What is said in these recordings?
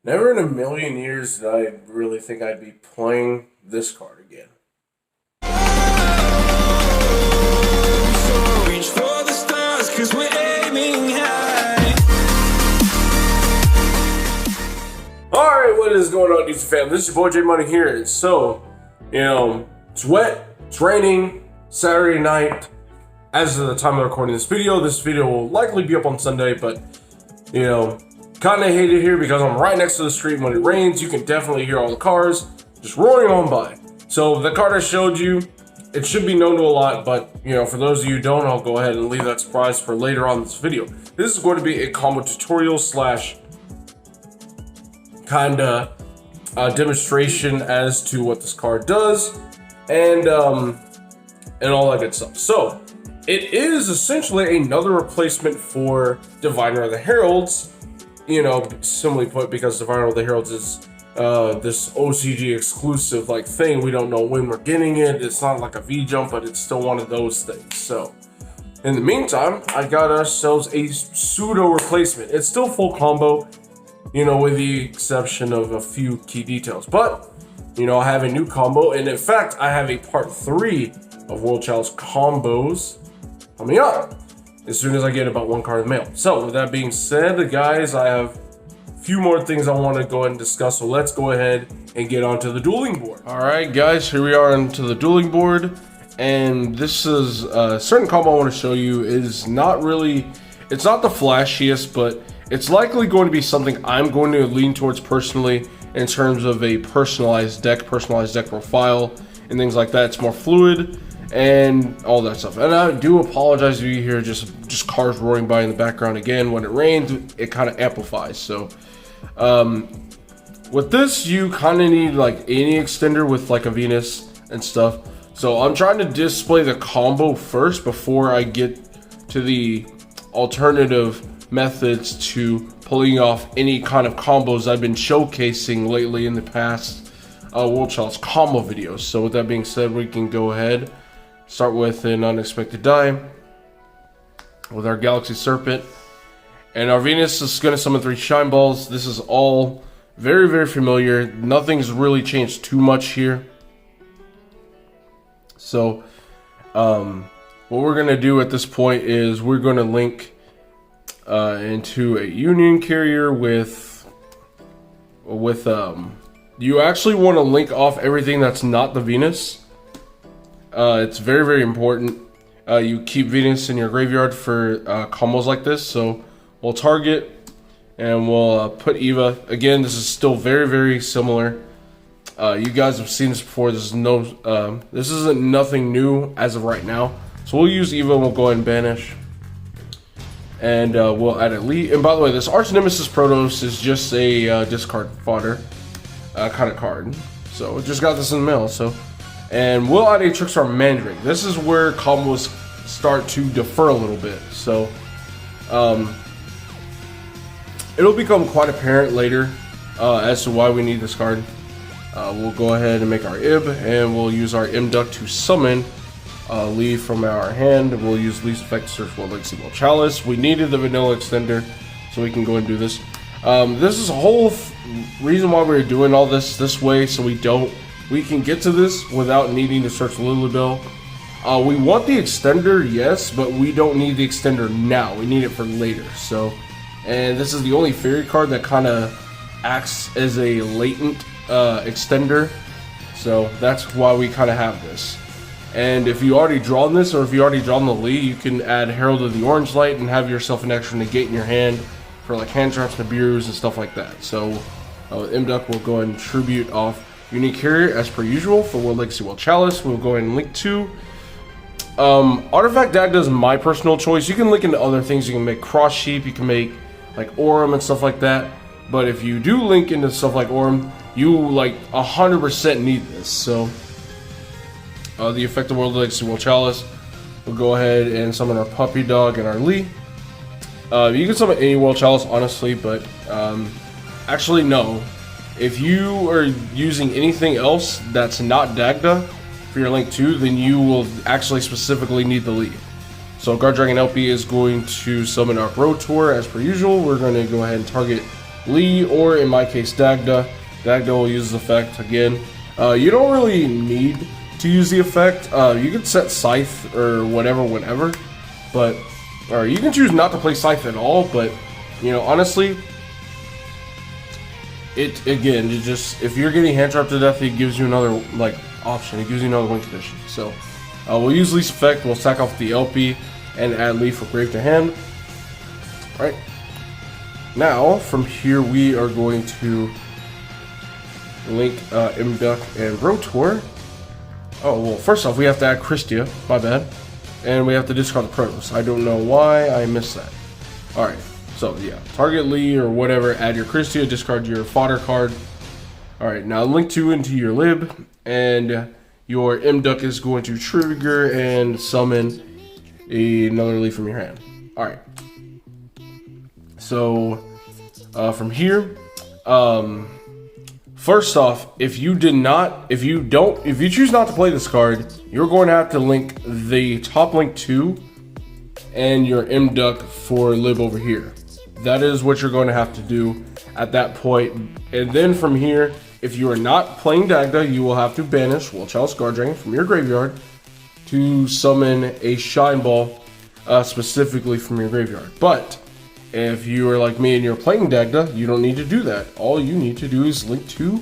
Never in a million years did I really think I'd be playing this card again. So reach for the stars, cause we're aiming high. Alright, what is going on, YouTube fam? This is your boy J Money here. So, it's wet, it's raining, Saturday night. As of the time of recording this video will likely be up on Sunday, but, kind of hate it here because I'm right next to the street. When it rains, you can definitely hear all the cars just roaring on by. So the card I showed you, it should be known to a lot, but for those of you who don't, I'll go ahead and leave that surprise for later on in this video. This is going to be a combo tutorial slash kinda demonstration as to what this card does and all that good stuff. So it is essentially another replacement for Diviner of the Heralds. Simply put, because Diviner of the Heralds is this OCG exclusive thing. We don't know when we're getting it. It's not like a V jump, but it's still one of those things. So in the meantime, I got ourselves a pseudo replacement. It's still full combo, with the exception of a few key details. But I have a new combo, and in fact, I have a part 3 of World Chalice combos coming up as soon as I get about one card in the mail. So with that being said, guys, I have a few more things I want to go ahead and discuss. So let's go ahead and get onto the dueling board. All right, guys, here we are onto the dueling board, and this is a certain combo I want to show you. Is not really, it's not the flashiest, but it's likely going to be something I'm going to lean towards personally in terms of a personalized deck profile and things like that. It's more fluid and all that stuff. And I do apologize if you hear just cars roaring by in the background. Again, when it rains, it kind of amplifies. So with this, you kind of need any extender with a Venus and stuff. So I'm trying to display the combo first before I get to the alternative methods to pulling off any kind of combos I've been showcasing lately in the past World Chalice combo videos. So with that being said, we can go ahead, start with an unexpected die with our Galaxy Serpent, and our Venus is going to summon 3 Shine Balls. This is all very, very familiar. Nothing's really changed too much here. So what we're going to do at this point is we're going to link into a union carrier with you actually want to link off everything that's not the Venus. It's very, very important. You keep Venus in your graveyard for combos like this. So we'll target and we'll put Eva. Again, this is still very, very similar. You guys have seen this before. This isn't nothing new as of right now. So we'll use Eva and we'll go ahead and banish. And we'll add Elite. And by the way, this Arch Nemesis Protos is just a discard fodder kind of card. So just got this in the mail. So, and we'll add a Trickstar Mandrake. This is where combos start to defer a little bit. So it'll become quite apparent later as to why we need this card. We'll go ahead and make our Ib, and we'll use our Imduct to summon Leave from our hand. We'll use least effect to search for Legacy World Chalice. We needed the vanilla extender, so we can go and do this. This is a whole reason why we're doing all this way, so we can get to this without needing to search Lilibel. We want the extender, yes, but we don't need the extender now. We need it for later. So, and this is the only fairy card that kind of acts as a latent extender. So that's why we kind of have this. And if you already drawn this, or if you already drawn the Lee, you can add Herald of the Orange Light and have yourself an extra negate in your hand for hand traps, Nibiru's, and stuff like that. So Imduct will go ahead and tribute off Unique Carrier as per usual for World Legacy World Chalice. We'll go ahead and link to Artifact Dagda is my personal choice. You can link into other things. You can make Cross Sheep, you can make Aurum and stuff like that. But if you do link into stuff like Aurum, you 100% need this. So the effect of World Legacy World Chalice, we'll go ahead and summon our Puppy Dog and our Lee. You can summon any World Chalice, honestly, but actually no. If you are using anything else that's not Dagda for your Link 2, then you will actually specifically need the Lee. So Guard Dragon LP is going to summon our Road Tour as per usual. We're going to go ahead and target Lee, or in my case, Dagda. Dagda will use this effect again. You don't really need to use the effect. You can set Scythe or whatever whenever, but or you can choose not to play Scythe at all. But you know, honestly, it just if you're getting hand trapped to death, it gives you another like option. It gives you another win condition. So we'll use Lee's effect. We'll sack off the LP and add Lee for grave to hand. All right. Now from here we are going to link Imduck and Rotor. Oh well, first off we have to add Christia. My bad. And we have to discard the Protos. I don't know why I missed that. All right. So yeah, target Lee or whatever. Add your Christia. Discard your fodder card. All right. Now link 2 into your lib, and your Imduck is going to trigger and summon another Lee from your hand. All right. So from here, first off, if you choose not to play this card, you're going to have to link the top link 2 and your Imduck for lib over here. That is what you're going to have to do at that point. And then from here, if you are not playing Dagda, you will have to banish Chalice Guardragon from your graveyard to summon a Shine Ball specifically from your graveyard. But if you are like me and you're playing Dagda, you don't need to do that. All you need to do is link 2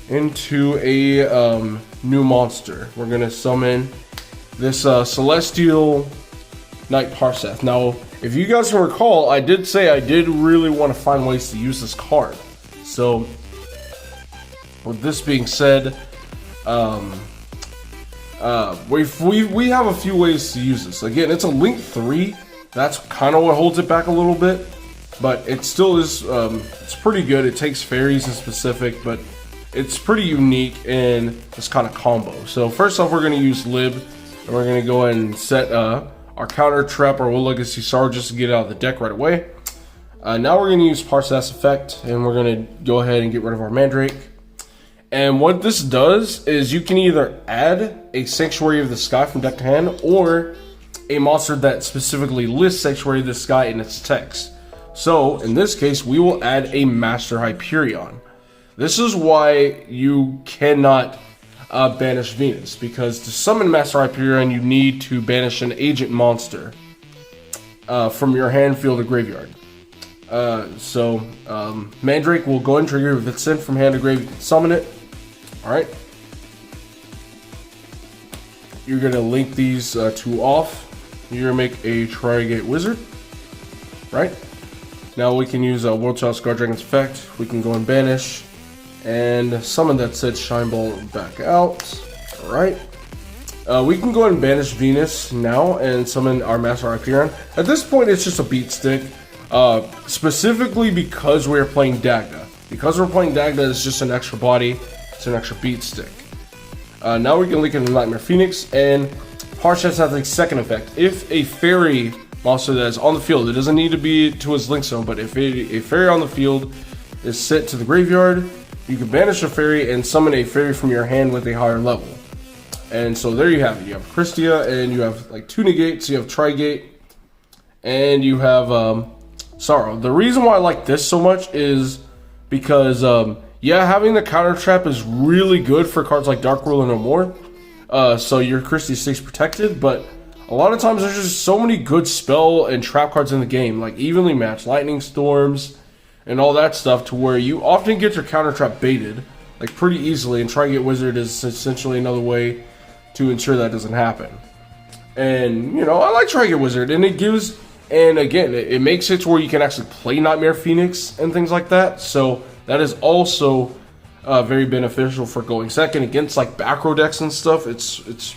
into a new monster. We're going to summon this Celestial Knight Parseth. Now, if you guys can recall, I did say I did really want to find ways to use this card. So, with this being said, we have a few ways to use this. Again, it's a link 3. That's kind of what holds it back a little bit, but it still is. It's pretty good. It takes fairies in specific, but it's pretty unique in this kind of combo. So first off, we're going to use lib, and we're going to go ahead and set our counter trap, our Will Legacy Sorrow, just to get it out of the deck right away. Now we're going to use Parseth's effect, and we're going to go ahead and get rid of our Mandrake. And what this does is you can either add a Sanctuary of the Sky from deck to hand, or a monster that specifically lists Sanctuary of the Sky in its text. So in this case, we will add a Master Hyperion. This is why you cannot banish Venus, because to summon Master Hyperion, you need to banish an agent monster from your hand, field, or graveyard. Mandrake will go and trigger. If it's sent from hand to grave, you can summon it. Alright. You're going to link these 2 off. You're going to make a Tri-Gate Wizard. Right. Now we can use World Chalice Guardragon's effect. We can go and banish and summon that said Shine Ball back out. Alright. We can go ahead and banish Venus now and summon our Master Hyperion. At this point, it's just a beat stick. Specifically because we're playing Dagda. Because we're playing Dagda, it's just an extra body. It's an extra beat stick. Now we can link into Nightmare Phoenix, and Parseth has a second effect. If a fairy monster that is on the field, it doesn't need to be to his link zone, but if a fairy on the field is sent to the graveyard, you can banish a fairy and summon a fairy from your hand with a higher level. And so there you have it. You have Christia, and you have like 2 negates, you have Tri-Gate, and you have Sorrow. The reason why I like this so much is because, yeah, having the counter trap is really good for cards like Dark Ruler No More. So your Christie stays protected, but a lot of times there's just so many good spell and trap cards in the game, like Evenly Matched, Lightning Storms, and all that stuff, to where you often get your counter trap baited, like pretty easily, and Tri-Gate Wizard is essentially another way to ensure that doesn't happen. And, you know, I like Tri-Gate Wizard, and it gives, and again, it makes it to where you can actually play Nightmare Phoenix and things like that, so that is also very beneficial for going second against like back row decks and stuff. It's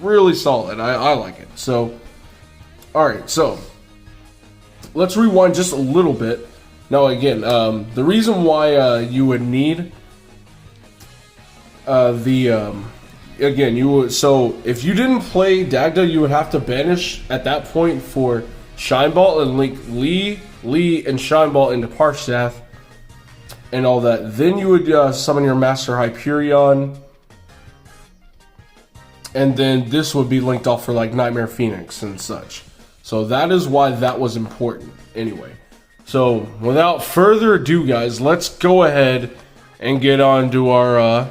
really solid. I like it. So, alright, so let's rewind just a little bit. Now again, the reason why you would need again, so if you didn't play Dagda, you would have to banish at that point for Shine Ball and link Lee, and Shine Ball into Parseth and all that. Then you would summon your Master Hyperion, and then this would be linked off for like Nightmare Phoenix and such. So that is why that was important anyway. So without further ado, guys, let's go ahead and get on to our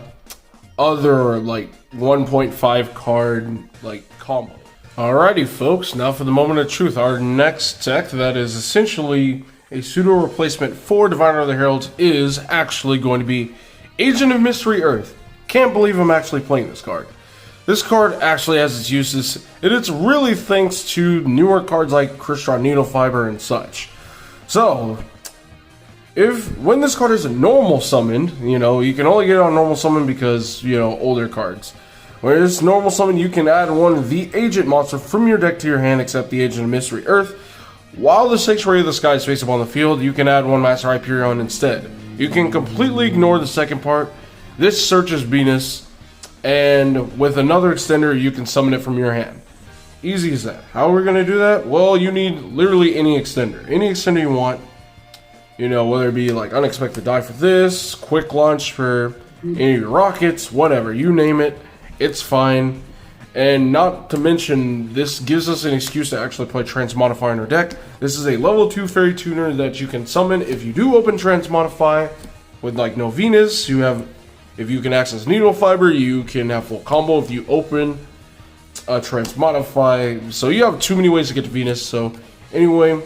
other like 1.5 card like combo. Alrighty, folks, now for the moment of truth. Our next deck that is essentially a pseudo replacement for Diviner of the Heralds is actually going to be Agent of Mystery Earth. Can't believe I'm actually playing this card. This card actually has its uses, and it's really thanks to newer cards like Crystron Needle Fiber and such. So, when this card is a normal summon, you know, you can only get it on normal summon because, you know, older cards. When it's normal summon, you can add one of the agent monster from your deck to your hand, except the Agent of Mystery Earth. While the Sanctuary of the Sky is face up on the field, you can add one Master Hyperion instead. You can completely ignore the second part. This searches Venus, and with another extender, you can summon it from your hand. Easy as that. How are we going to do that? Well, you need literally any extender. Any extender you want. You know, whether it be like Unexpected Die for this, Quick Launch for any of your rockets, whatever. You name it. It's fine. And not to mention, this gives us an excuse to actually play Transmodify in our deck. This is a level 2 Fairy Tuner that you can summon if you do open Transmodify with like no Venus. You have, if you can access Needle Fiber, you can have full combo if you open Transmodify. So you have too many ways to get to Venus. So anyway,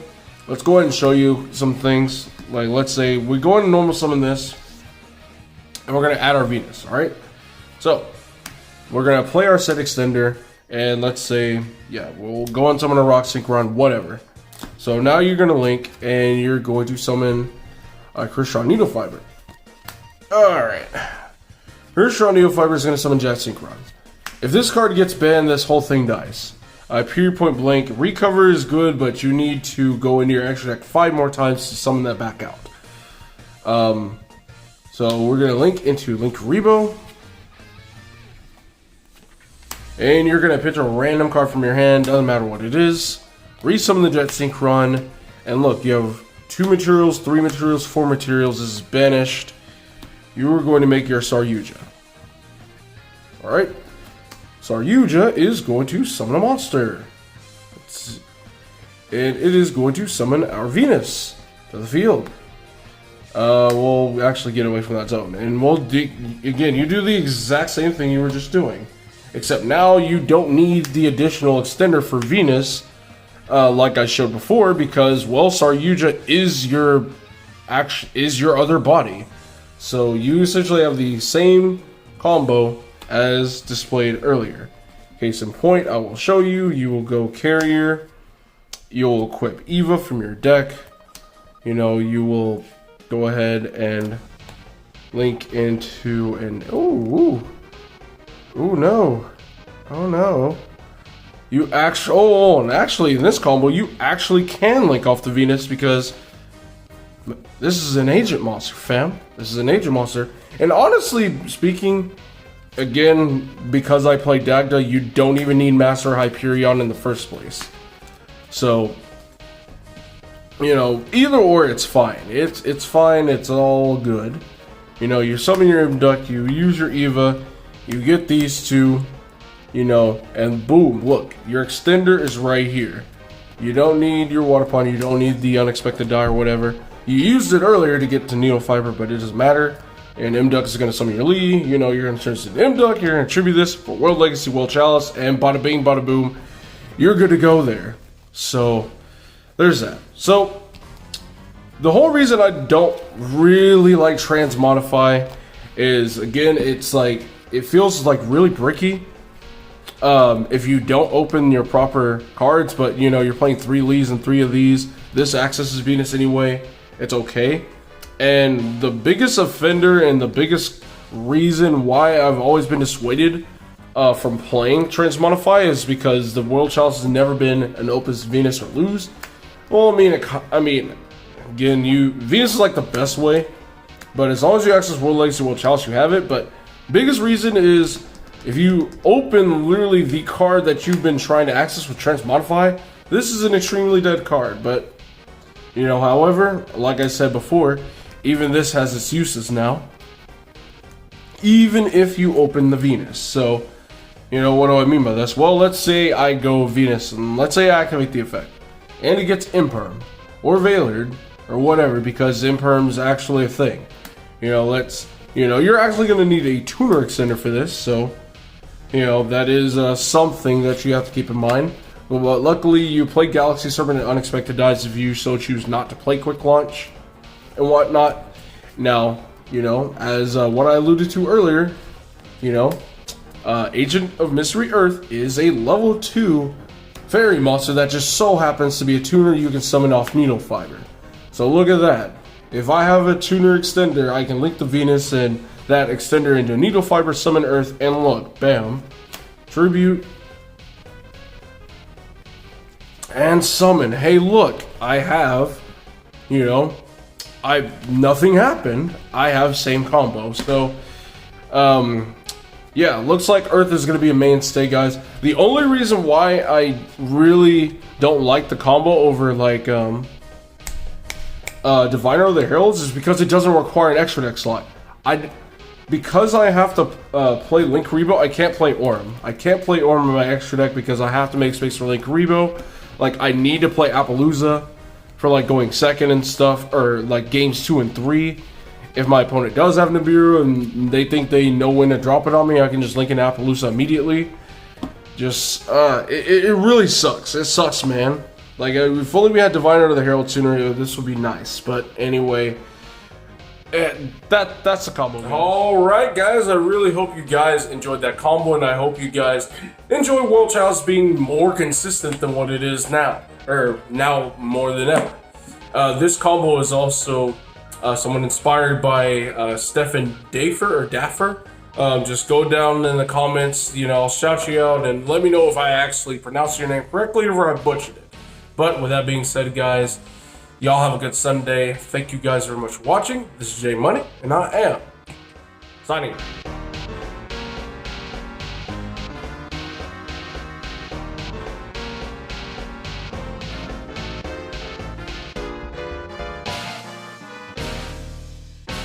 let's go ahead and show you some things. Like let's say we go ahead and normal summon this, and we're gonna add our Venus. All right. So we're going to play our set extender, and let's say, yeah, we'll go and summon a Rock Synchron, whatever. So now you're going to link, and you're going to summon a Crystron Needle Fiber. Alright. Crystron Needle Fiber is going to summon Jet Synchron. If this card gets banned, this whole thing dies. Period point blank. Recover is good, but you need to go into your extra deck 5 more times to summon that back out. So we're going to link into Link Rebo. And you're going to pitch a random card from your hand, doesn't matter what it is. Resummon the Jet Synchron. And look, you have 2 materials, 3 materials, 4 materials. This is banished. You are going to make your Saryuja. Alright. Saryuja is going to summon a monster. And it is going to summon our Venus to the field. We'll actually get away from that zone. And we'll, again, you do the exact same thing you were just doing. Except now you don't need the additional extender for Venus, like I showed before, because well, Saryuja is your other body, so you essentially have the same combo as displayed earlier. Case in point, I will show you. You will go carrier. You'll equip Eva from your deck. You know, you will go ahead and link into an oh no. Oh no. You actually, and actually in this combo, you actually can link off the Venus because this is an agent monster, fam. This is an agent monster. And honestly speaking, again, because I play Dagda, you don't even need Master Hyperion in the first place. So, you know, either or, it's fine. It's fine, it's all good. You know, you summon your Imduct, you use your Eva, you get these two, you know, and boom, look, your extender is right here. You don't need your Water Pond, you don't need the Unexpected Die or whatever. You used it earlier to get to Needle Fiber, but it doesn't matter. And Imduct is going to summon your Lee, you know, you're going to turn this into Imduct, you're going to tribute this for World Legacy, World Chalice, and bada bing, bada boom, you're good to go there. So, there's that. So, the whole reason I don't really like Transmodify is, again, it's like, it feels like really bricky if you don't open your proper cards, but you know, you're playing 3 Lees and 3 of these. This accesses Venus anyway. It's okay. And the biggest offender and the biggest reason why I've always been dissuaded from playing Transmodify is because the World Chalice has never been an Opus Venus or lose. Well, I mean, again, Venus is like the best way, but as long as you access World Legacy, World Chalice, you have it. But biggest reason is if you open literally the card that you've been trying to access with Transmodify, this is an extremely dead card. But, you know, however, like I said before, even this has its uses now. Even if you open the Venus. So, you know, what do I mean by this? Well, let's say I go Venus, and let's say I activate the effect, and it gets Imperm or Veilered. or whatever, because imperm's actually a thing. You know, you're actually going to need a tuner extender for this, so, you know, that is something that you have to keep in mind. But luckily, you play Galaxy Serpent and Unexpected Dies if you so choose not to play Quick Launch and whatnot. Now, you know, as what I alluded to earlier, you know, Agent of Mystery Earth is a level 2 fairy monster that just so happens to be a tuner you can summon off Needle Fiber. So look at that. If I have a tuner extender, I can link the Venus and that extender into Needle Fiber, summon Earth, and look, bam, tribute, and summon. Hey, look, I have, you know, nothing happened. I have same combo. So, yeah, looks like Earth is going to be a mainstay, guys. The only reason why I really don't like the combo over, like, Diviner of the Heralds is because it doesn't require an extra deck slot. Because I have to play Link Rebo, I can't play Orm. I can't play Orm in my extra deck because I have to make space for Link Rebo. Like, I need to play Appaloosa for, like, going second and stuff, or, like, games 2 and 3. If my opponent does have Nibiru and they think they know when to drop it on me, I can just link in Appaloosa immediately. Just, it really sucks. It sucks, man. Like, if only we had Diviner of the Herald sooner, this would be nice. But anyway, that's the combo. Alright, guys, I really hope you guys enjoyed that combo, and I hope you guys enjoy World Chalice being more consistent than what it is now. Or now more than ever. This combo is also someone inspired by Stefan Daffer. Just go down in the comments, you know, I'll shout you out and let me know if I actually pronounced your name correctly or if I butchered it. But with that being said, guys, y'all have a good Sunday. Thank you guys very much for watching. This is J Money, and I am signing.